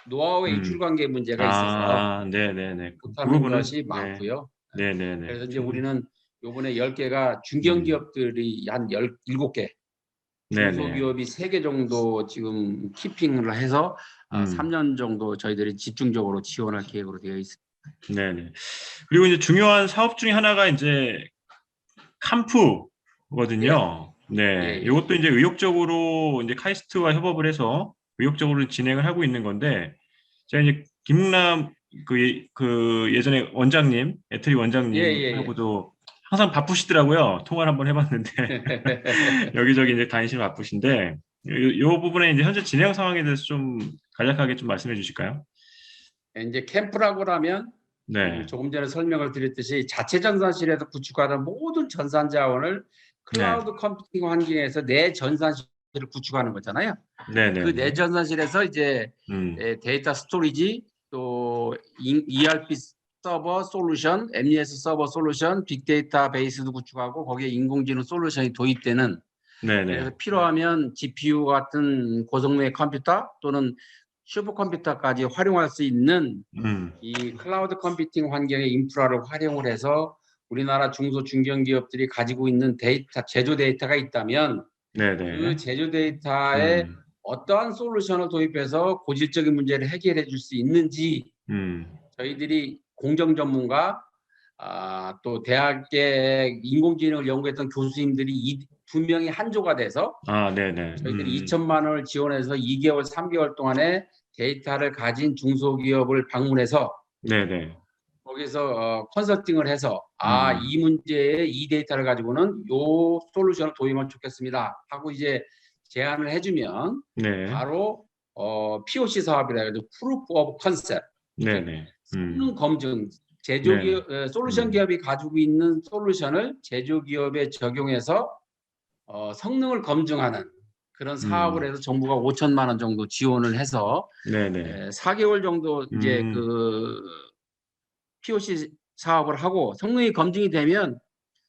노하우의 음. 이출관계 문제가 있어서 아, 네네네. 그 못하는 부분은, 것이 네. 많고요. 네네네. 그래서 이제 우리는 요번에 10개가 음. 중견기업들이 한 17개, 네네. 중소기업이 3개 정도 지금 키핑을 해서 음. 3년 정도 저희들이 집중적으로 지원할 계획으로 되어 있습니다. 네네. 그리고 이제 중요한 사업 중에 하나가 이제 예, 캄프거든요. 예, 네. 예, 이것도 이제 의욕적으로 이제 카이스트와 협업을 해서 의욕적으로 진행을 하고 있는 건데, 제가 이제 김웅남 그 예전에 원장님, 애트리 예, 예, 원장님하고도 항상 바쁘시더라고요. 통화를 한번 해봤는데 예. 여기저기 이제 다니시면 바쁘신데, 요 부분에 이제 현재 진행 상황에 대해서 좀 간략하게 좀 말씀해 주실까요? 이제 캠프라고 하면 네, 조금 전에 설명을 드렸듯이 자체 전산실에서 구축하는 모든 전산 자원을 네, 클라우드 컴퓨팅 환경에서 내 전산실을 구축하는 거잖아요. 네, 네, 그 네. 내 전산실에서 이제 음, 데이터 스토리지, 또 ERP 서버 솔루션, MES 서버 솔루션, 빅데이터 베이스도 구축하고 거기에 인공지능 솔루션이 도입되는, 네, 그래서 네. 필요하면 GPU 같은 고성능의 컴퓨터 또는 슈퍼컴퓨터까지 활용할 수 있는 음, 이 클라우드 컴퓨팅 환경의 인프라를 활용을 해서 우리나라 중소 중견기업들이 가지고 있는 데이터, 제조 데이터가 있다면 네, 그 네. 제조 데이터에 음, 어떠한 솔루션을 도입해서 고질적인 문제를 해결해 줄 수 있는지 음, 저희들이 공정 전문가, 또 대학의 인공지능을 연구했던 교수님들이 두 명이 한조가 돼서 아, 네, 네. 저희들이 2천만 원을 지원해서 2개월, 3개월 동안에 데이터를 가진 중소기업을 방문해서 네, 네. 거기서 컨설팅을 해서 음, 이 문제의 이 데이터를 가지고는 요 솔루션을 도입하면 좋겠습니다 하고 이제 제안을 해주면 네, 바로 POC 사업이라 해가지고 Proof of Concept, 네, 즉 네. 성능 검증, 네, 네. 솔루션 음, 기업이 가지고 있는 솔루션을 제조기업에 적용해서 성능을 검증하는 그런 사업을 음, 해서 정부가 5천만 원 정도 지원을 해서 네, 네. 4개월 정도 이제 음, 그 POC 사업을 하고 성능이 검증이 되면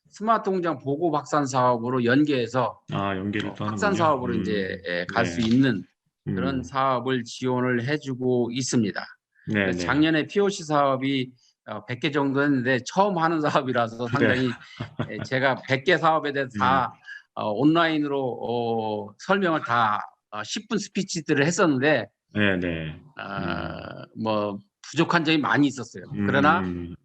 스마트 공장 보고 확산 사업으로 연계해서 아, 연계를 또 확산 하는군요. 사업으로 이제 갈 수 네, 있는 그런 음, 사업을 지원을 해주고 있습니다. 네, 그래서 네. 작년에 POC 사업이 100개 정도 했는데 처음 하는 사업이라서 네, 상당히 제가 100개 사업에 대해서 음, 다 온라인으로 설명을 다 10분 스피치들을 했었는데 네, 네. 뭐 부족한 점이 많이 있었어요. 그러나 음,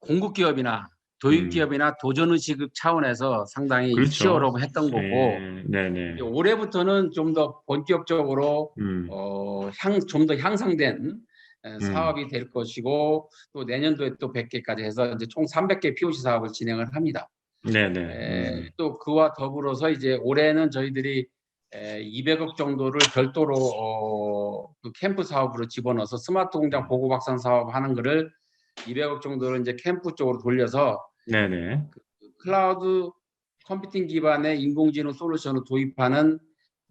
공급 기업이나 도입 음. 기업이나 도전 의식 차원에서 상당히 그렇죠. 히어로 했던 거고, 예, 네, 네. 올해부터는 좀 더 본격적으로 음, 좀 더 향상된 사업이 될 것이고 또 내년도에 또 100개까지 해서 이제 총 300개 POC 사업을 진행을 합니다. 네네. 또 그와 더불어서 이제 올해는 저희들이 200억 정도를 별도로 그 캠프 사업으로 집어넣어서 스마트 공장 보급 확산 사업 하는 거를 200억 정도를 이제 캠프 쪽으로 돌려서 네네. 클라우드 컴퓨팅 기반의 인공지능 솔루션을 도입하는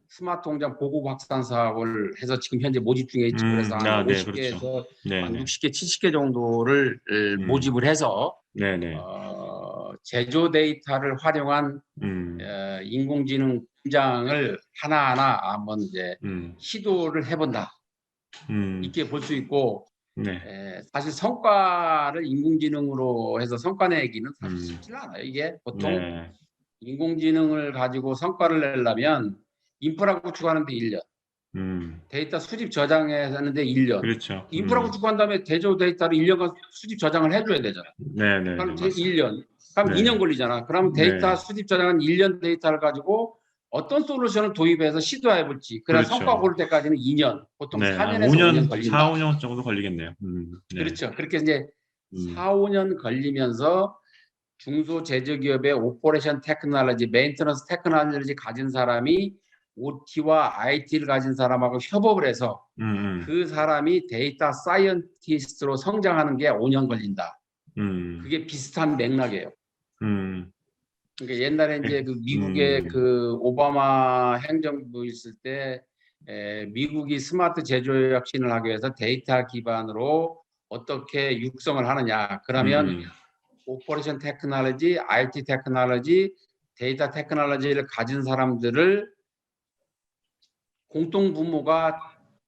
스마트 공장 보급 확산 사업을 해서 지금 현재 모집 중에 있죠. 그래서 한 네, 50개에서 그렇죠. 한 네네. 60개, 70개 정도를 모집을 해서 네네. 제조 데이터를 활용한 인공지능 공장을 하나하나 한번 이제 시도를 해본다. 이렇게 볼 수 있고, 네. 사실 성과를 인공지능으로 해서 성과 내기는 사실 쉽지 않아요. 이게 보통 네. 인공지능을 가지고 성과를 내려면 인프라 구축하는데 1년, 데이터 수집 저장하는데 1년, 그렇죠. 인프라 구축한 다음에 제조 데이터를 1년간 수집 저장을 해줘야 되잖아. 네네. 그럼 맞습니다. 1년, 그럼 네. 2년 걸리잖아. 그럼 데이터 네. 수집 저장한 1년 데이터를 가지고 어떤 솔루션을 도입해서 시도해 볼지. 그래 그렇죠. 성과 볼 때까지는 2년, 보통 네, 한 4년에서 5년 5년, 걸린다. 4, 5년 정도 걸리겠네요. 네. 그렇죠. 그렇게 이제 음. 4, 5년 걸리면서 중소제조기업의 오퍼레이션 테크놀로지, 메인터넌스 테크놀로지 가진 사람이 OT와 IT를 가진 사람하고 협업을 해서 그 사람이 데이터 사이언티스트로 성장하는 게 5년 걸린다. 그게 비슷한 맥락이에요. 그러니까 옛날에 이제 그 미국의 그 오바마 행정부 있을 때 미국이 스마트 제조 혁신을 하기 위해서 데이터 기반으로 어떻게 육성을 하느냐. 그러면 오퍼레이션 테크놀로지, IT 테크놀로지, 데이터 테크놀로지를 가진 사람들을 공동 부모가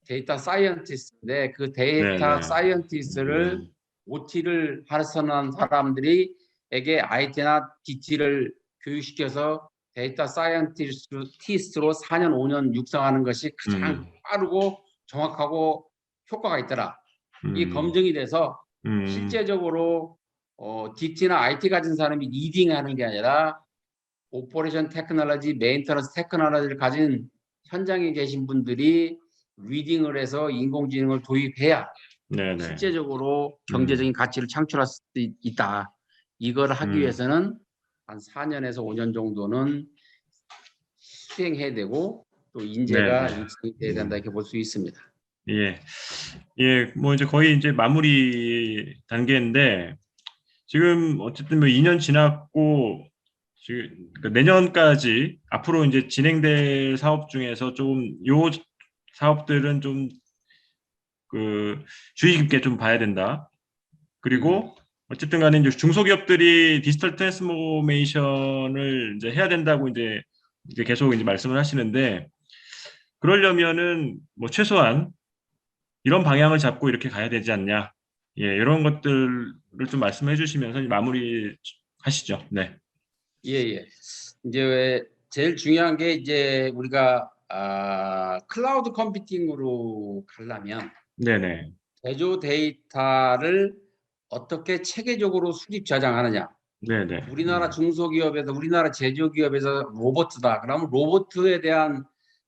데이터 사이언티스트인데 그 데이터 네네. 사이언티스트를 OT를 하는 사람들이에게 IT나 DT를 교육시켜서 데이터 사이언티스트로 4년, 5년 육성하는 것이 가장 빠르고 정확하고 효과가 있더라. 이 검증이 돼서 실제적으로 DT나 IT 가진 사람이 리딩하는 게 아니라 오퍼레이션 테크놀로지, 메인터넌스 테크놀로지를 가진 현장에 계신 분들이 리딩을 해서 인공지능을 도입해야 네네. 실제적으로 경제적인 가치를 창출할 수 있다. 이걸 하기 위해서는 한 4년에서 5년 정도는 수행해야 되고 또 인재가 네네. 육성이 돼야 된다 이렇게 볼 수 있습니다. 예. 예, 뭐 이제 거의 이제 마무리 단계인데 지금 어쨌든 뭐 2년 지났고 지금 그러니까 내년까지 앞으로 이제 진행될 사업 중에서 좀 요 사업들은 좀 그 주의 깊게 좀 봐야 된다. 그리고 어쨌든 간에 이제 중소기업들이 디지털 트랜스포메이션을 이제 해야 된다고 이제 계속 이제 말씀을 하시는데 그러려면은 뭐 최소한 이런 방향을 잡고 이렇게 가야 되지 않냐. 예, 이런 것들을 좀 말씀해 주시면서 마무리 하시죠. 네. 예. 이제 제일 중요한 게 이제 우리가 클라우드 컴퓨팅으로 가려면 네네. 제조 데이터를 어떻게 체계적으로 수집 저장하느냐. 네네. 우리나라 중소기업에서 우리나라 제조기업에서 로봇이다. 그러면 로봇에 대한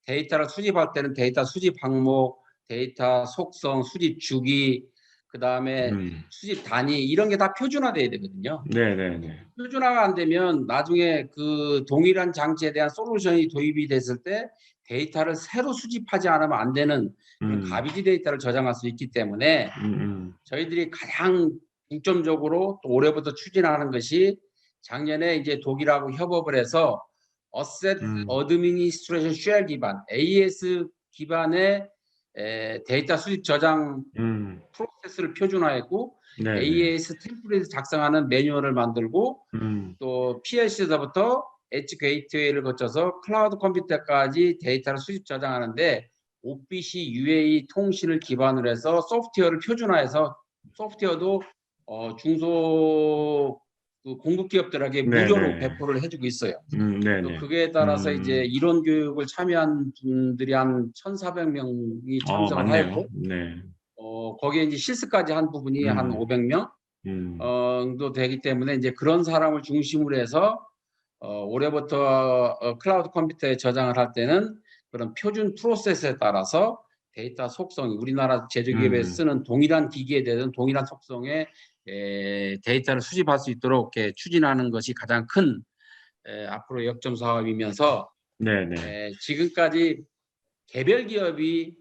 데이터를 수집할 때는 데이터 수집 항목, 데이터 속성, 수집 주기, 그 다음에 수집 단위 이런 게 다 표준화돼야 되거든요. 네네네. 표준화가 안 되면 나중에 그 동일한 장치에 대한 솔루션이 도입이 됐을 때 데이터를 새로 수집하지 않으면 안 되는 그런 가비지 데이터를 저장할 수 있기 때문에 저희들이 가장 중점적으로 또 올해부터 추진하는 것이 작년에 이제 독일하고 협업을 해서 어셋 어드미니스트레이션 쉘 기반 AES 기반의 데이터 수집 저장 프로세스를 표준화했고 네네. AES 템플릿을 작성하는 매뉴얼을 만들고 또 PLC에서부터 엣지 게이트웨이를 거쳐서 클라우드 컴퓨터까지 데이터를 수집 저장하는데 OPC UA 통신을 기반으로 해서 소프트웨어를 표준화해서 소프트웨어도 중소 공급 기업들에게 무료로 배포를 해주고 있어요. 또 그에 따라서 이제 이론 교육을 참여한 분들이 한 1,400명이 참석을 하였고, 네. 거기에 이제 실습까지 한 부분이 한 500명 정도 되기 때문에 이제 그런 사람을 중심으로 해서 올해부터 클라우드 컴퓨터에 저장을 할 때는 그런 표준 프로세스에 따라서 데이터 속성, 우리나라 제조기업에 쓰는 동일한 기기에 대한 동일한 속성의 데이터를 수집할 수 있도록 이렇게 추진하는 것이 가장 큰 앞으로 역점 사업이면서 네네. 지금까지 개별 기업이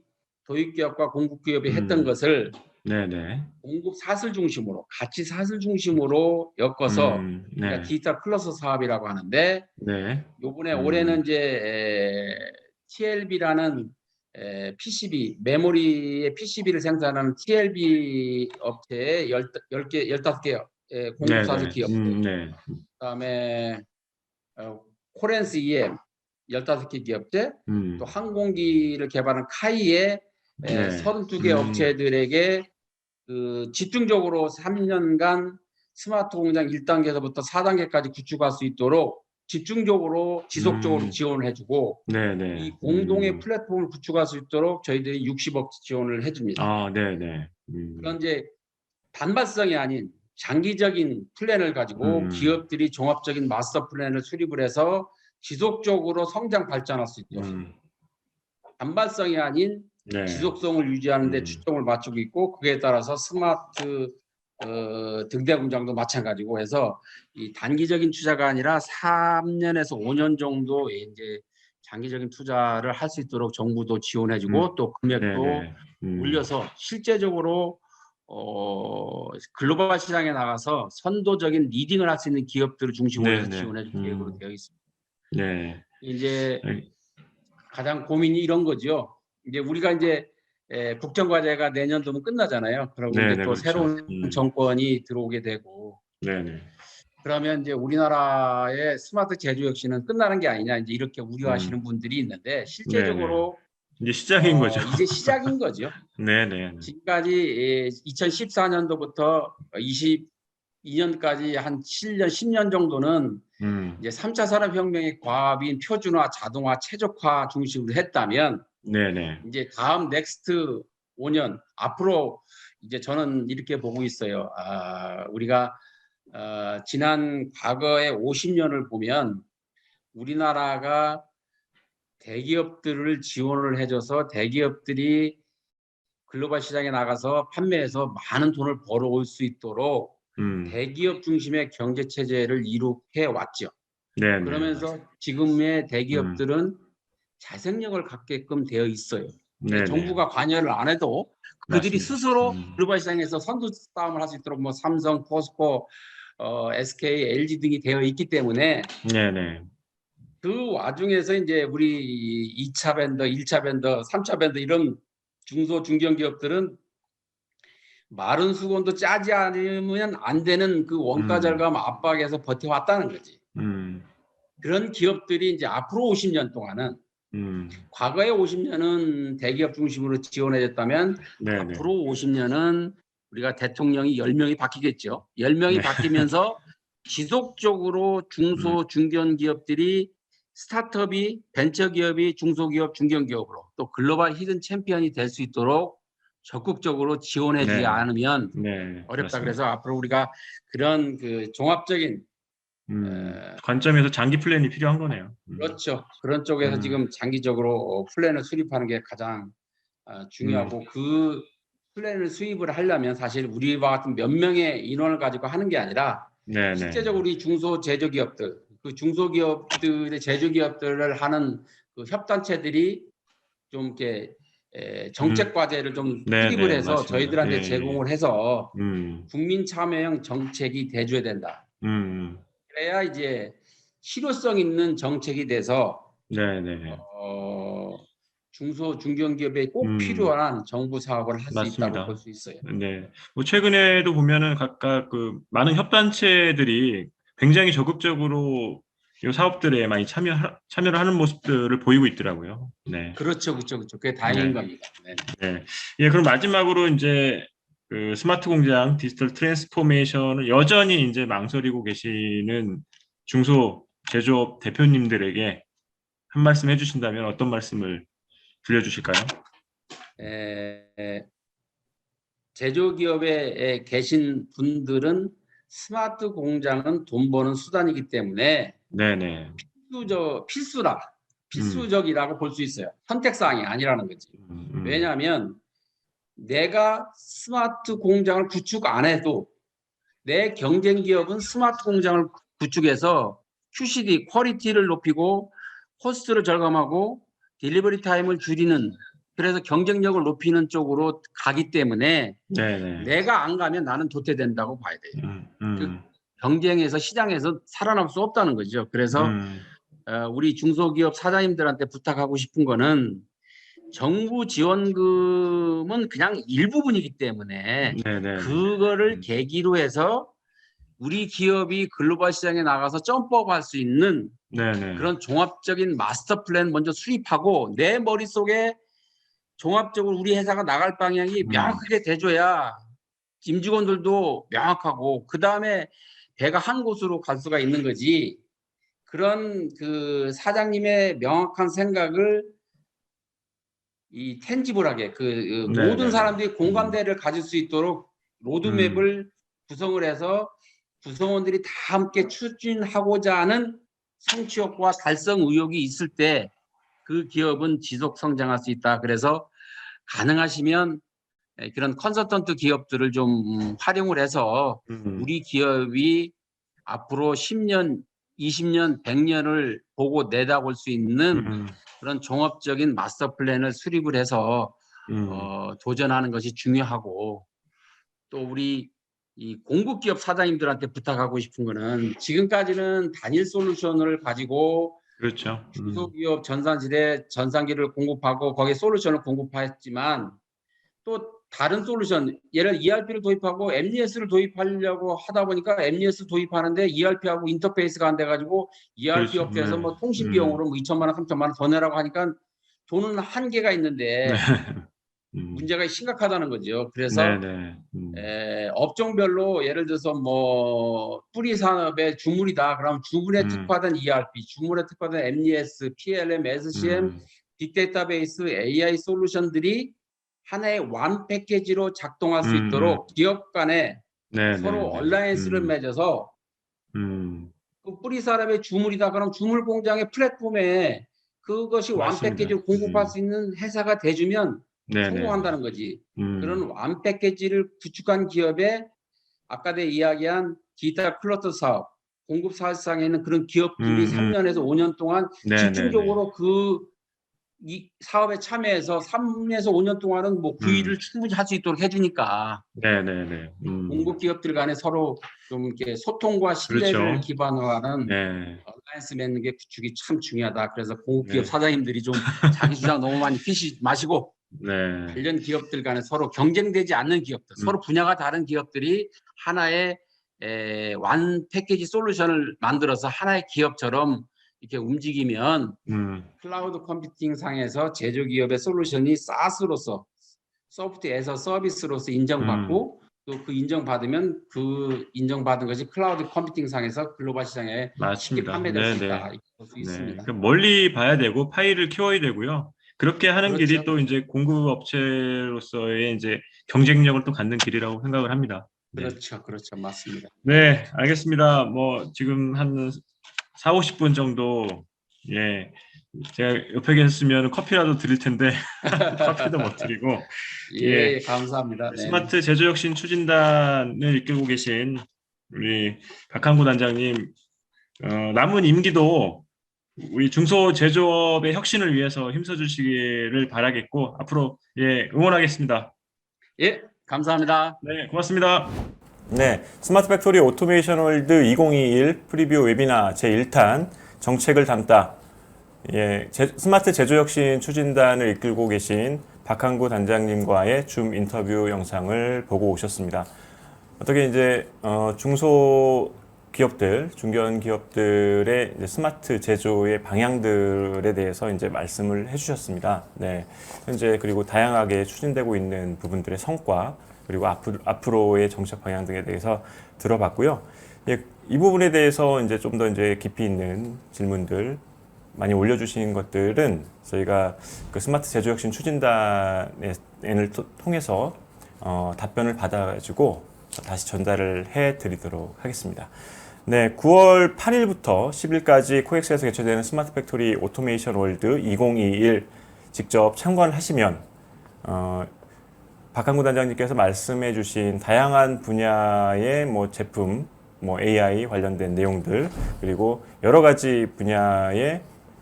도입기업과 공급기업이 했던 것을 네네. 공급 사슬 중심으로 가치 사슬 중심으로 엮어서 우리가 네. 디지털 클러스터 사업이라고 하는데 네. 요번에 올해는 이제 TLB라는 PCB 메모리의 PCB를 생산하는 TLB 업체의 10개 15개 공급 사슬 네네. 기업들 네. 그다음에 코렌스 EM 15개 기업체 또 음. 항공기를 개발한 카이의 네. 32개 업체들에게 그 집중적으로 3년간 스마트 공장 1단계에서부터 4단계까지 구축할 수 있도록 집중적으로 지속적으로 지원을 해주고 네네. 이 공동의 플랫폼을 구축할 수 있도록 저희들이 60억 지원을 해줍니다. 아, 네네. 그런 이제 단발성이 아닌 장기적인 플랜을 가지고 기업들이 종합적인 마스터 플랜을 수립을 해서 지속적으로 성장 발전할 수 있도록 단발성이 아닌 네. 지속성을 유지하는 데 초점을 맞추고 있고 그에 따라서 스마트 등대 공장도 마찬가지고 해서 이 단기적인 투자가 아니라 3년에서 5년 정도 이제 장기적인 투자를 할 수 있도록 정부도 지원해주고 또 금액도 네네. 올려서 실제적으로 글로벌 시장에 나가서 선도적인 리딩을 할 수 있는 기업들을 중심으로 해서 네네. 지원해줄 계획으로 되어 있습니다. 네. 이제 가장 고민이 이런 거죠. 이제 우리가 이제 국정과제가 내년도면 끝나잖아요. 그리고 이제 네네. 또 그렇죠. 새로운 정권이 들어오게 되고 네네. 그러면 이제 우리나라의 스마트 제조 혁신은 끝나는 게 아니냐 이제 이렇게 우려하시는 분들이 있는데 네네. 실제적으로 이제 시작인 거죠. 이제 시작인 거죠. 네네. 지금까지 2014년도부터 22년까지 한 7년, 10년 정도는 이제 3차 산업혁명의 과업인 표준화, 자동화, 최적화 중심으로 했다면 네네. 이제 다음 넥스트 5년 앞으로 이제 저는 이렇게 보고 있어요. 우리가 지난 과거의 50년을 보면 우리나라가 대기업들을 지원을 해줘서 대기업들이 글로벌 시장에 나가서 판매해서 많은 돈을 벌어올 수 있도록 대기업 중심의 경제 체제를 이룩해 왔죠. 네네. 그러면서 지금의 대기업들은 자생력을 갖게끔 되어 있어요. 네네. 정부가 관여를 안 해도 그들이 맞습니다. 스스로 글로벌 시장에서 선두 싸움을 할 수 있도록 뭐 삼성, 포스코, SK, LG 등이 되어 있기 때문에 네네. 그 와중에서 이제 우리 2차 벤더, 1차 벤더, 3차 벤더 이런 중소 중견기업들은 마른 수건도 짜지 않으면 안 되는 그 원가 절감 압박에서 버텨왔다는 거지. 그런 기업들이 이제 앞으로 50년 동안은 과거의 50년은 대기업 중심으로 지원해줬다면 네네. 앞으로 50년은 우리가 대통령이 10명이 바뀌겠죠. 10명이 바뀌면서 지속적으로 중소 중견 기업들이 스타트업이 벤처기업이 중소기업 중견기업으로 또 글로벌 히든 챔피언이 될 수 있도록 적극적으로 지원해주지 네. 않으면 네. 어렵다. 그렇습니다. 그래서 앞으로 우리가 그런 그 종합적인 관점에서 장기 플랜이 필요한 거네요. 그렇죠. 그런 쪽에서 지금 장기적으로 플랜을 수립하는 게 가장 중요하고 그 플랜을 수립을 하려면 사실 우리와 같은 몇 명의 인원을 가지고 하는 게 아니라 네네. 실제적으로 우리 중소 제조기업들, 그 중소기업들의 제조기업들을 하는 그 협단체들이 좀 이렇게 정책 과제를 좀 수립을 네네. 해서 맞습니다. 저희들한테 예. 제공을 해서 음. 국민 참여형 정책이 돼줘야 된다. 음. 그래야 이제 실효성 있는 정책이 돼서 네네. 중소 중견기업에 꼭 필요한 정부 사업을 할 수 있다고 볼 맞습니다. 수 있어요. 네. 뭐 최근에도 보면은 각각 그 많은 협단체들이 굉장히 적극적으로 이 사업들에 많이 참여를 하는 모습들을 보이고 있더라고요. 네. 그렇죠, 그렇죠, 그렇죠. 그게 다행인 네. 겁니다. 네. 네. 예, 그럼 마지막으로 이제 그 스마트 공장 디지털 트랜스포메이션을 여전히 이제 망설이고 계시는 중소 제조업 대표님들에게 한 말씀 해주신다면 어떤 말씀을 들려주실까요? 제조기업에 계신 분들은 스마트 공장은 돈 버는 수단이기 때문에 네네. 필수적이라고 볼 수 있어요. 선택사항이 아니라는 거지. 왜냐하면 내가 스마트 공장을 구축 안 해도 내 경쟁 기업은 스마트 공장을 구축해서 QCD, 퀄리티를 높이고 코스트를 절감하고 딜리버리 타임을 줄이는, 그래서 경쟁력을 높이는 쪽으로 가기 때문에 네네. 내가 안 가면 나는 도태된다고 봐야 돼요. 그 음. 경쟁에서 시장에서 살아남을 수 없다는 거죠. 그래서 우리 중소기업 사장님들한테 부탁하고 싶은 거는 정부 지원금은 그냥 일부분이기 때문에 네네. 그거를 계기로 해서 우리 기업이 글로벌 시장에 나가서 점프업할 수 있는 네네. 그런 종합적인 마스터 플랜 먼저 수립하고 내 머릿속에 종합적으로 우리 회사가 나갈 방향이 명확하게 돼줘야 임직원들도 명확하고 그 다음에 배가 한 곳으로 갈 수가 있는 거지. 그런 그 사장님의 명확한 생각을 이 텐지블하게 네, 모든 네. 사람들이 공감대를 가질 수 있도록 로드맵을 구성을 해서 구성원들이 다 함께 추진하고자 하는 성취욕과 달성 의욕이 있을 때 그 기업은 지속 성장할 수 있다. 그래서 가능하시면 그런 컨설턴트 기업들을 좀 활용을 해서 우리 기업이 앞으로 10년, 20년, 100년을 보고 내다볼 수 있는 그런 종합적인 마스터 플랜을 수립을 해서 도전하는 것이 중요하고, 또 우리 이 공급 기업 사장님들한테 부탁하고 싶은 거는 지금까지는 단일 솔루션을 가지고 그렇죠. 중소기업 전산실에 전산기를 공급하고 거기에 솔루션을 공급했지만 또 다른 솔루션, 예를 ERP를 도입하고 MES를 도입하려고 하다 보니까 MES 도입하는데 ERP하고 인터페이스가 안 돼가지고 ERP 그렇죠. 업체에서 네. 뭐 통신 비용으로 뭐 2천만 원, 3천만 원 더 내라고 하니까 돈은 한계가 있는데 문제가 심각하다는 거죠. 그래서 네네. 업종별로 예를 들어서 뭐 뿌리 산업의 주물이다. 그럼 주물에 특화된 ERP, 주물에 특화된 MES, PLM, SCM, 빅데이터베이스, AI 솔루션들이 하나의 완 패키지로 작동할 수 있도록 기업 간에 네네. 서로 얼라이언스를 맺어서 그 뿌리 산업의 주물이다. 그럼 주물 공장의 플랫폼에 그것이 완 맞습니다. 패키지로 공급할 수 있는 회사가 돼주면 네네. 성공한다는 거지. 그런 완 패키지를 구축한 기업에 아까 내가 이야기한 기타 클러스터 사업, 공급 사업상에 있는 그런 기업들이 3년에서 5년 동안 네네네. 집중적으로 이 사업에 참여해서 3에서 5년 동안은 뭐 그 일을 충분히 할 수 있도록 해주니까 네네네. 공급 기업들 간에 서로 좀 이렇게 소통과 신뢰를 그렇죠. 기반으로 하는 네. 얼라이언스 맺는 게 구축이 참 중요하다. 그래서 공급 기업 네. 사장님들이 좀 자기 주장 너무 많이 피시 마시고 네. 관련 기업들 간에 서로 경쟁되지 않는 기업들, 서로 분야가 다른 기업들이 하나의 완 패키지 솔루션을 만들어서 하나의 기업처럼 이렇게 움직이면 클라우드 컴퓨팅 상에서 제조기업의 솔루션이 SaaS로서 소프트 에서 서비스로서 인정받고 또 그 인정받으면 그 인정받은 것이 클라우드 컴퓨팅 상에서 글로벌 시장에 쉽게 맞습니다. 판매될 수 네네. 있다. 이렇게 볼 수 있습니다. 그러니까 멀리 봐야 되고 파일을 키워야 되고요. 그렇게 하는 그렇죠. 길이 또 이제 공급 업체로서의 이제 경쟁력을 또 갖는 길이라고 생각을 합니다. 네. 그렇죠. 그렇죠. 맞습니다. 네, 알겠습니다. 뭐 지금 한 4, 50분 정도, 예, 제가 옆에 계셨으면 커피라도 드릴 텐데 커피도 못 드리고, 예, 감사합니다. 네. 스마트 제조혁신 추진단을 이끌고 계신 우리 박한구 단장님, 남은 임기도 우리 중소제조업의 혁신을 위해서 힘써주시기를 바라겠고 앞으로 응원하겠습니다. 예, 감사합니다. 네, 고맙습니다. 네, 스마트 팩토리 오토메이션 월드 2021 프리뷰 웨비나 제1탄 정책을 담다. 스마트 제조혁신 추진단을 이끌고 계신 박한구 단장님과의 줌 인터뷰 영상을 보고 오셨습니다. 어떻게 이제 중소기업들, 중견기업들의 이제 스마트 제조의 방향들에 대해서 이제 말씀을 해주셨습니다. 네, 현재 그리고 다양하게 추진되고 있는 부분들의 성과 그리고 앞으로의 정책 방향 등에 대해서 들어봤고요. 이 부분에 대해서 이제 좀 더 이제 깊이 있는 질문들 많이 올려주신 것들은 저희가 그 스마트 제조혁신 추진단을 통해서 답변을 받아가지고 다시 전달을 해드리도록 하겠습니다. 네, 9월 8일부터 10일까지 코엑스에서 개최되는 스마트 팩토리 오토메이션 월드 2021 직접 참관하시면 박한구 단장님께서 말씀해주신 다양한 분야의 뭐 제품, 뭐 AI 관련된 내용들 그리고 여러 가지 분야의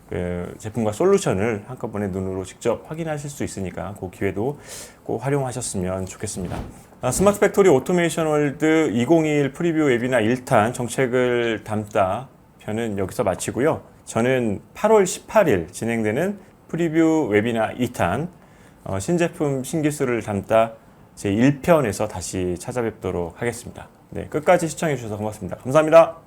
그 제품과 솔루션을 한꺼번에 눈으로 직접 확인하실 수 있으니까 그 기회도 꼭 활용하셨으면 좋겠습니다. 스마트 팩토리 오토메이션 월드 2021 프리뷰 웨비나 1탄 정책을 담다 편은 여기서 마치고요. 저는 8월 18일 진행되는 프리뷰 웨비나 2탄 신제품 신기술을 담다 제 1편에서 다시 찾아뵙도록 하겠습니다. 네, 끝까지 시청해 주셔서 고맙습니다. 감사합니다.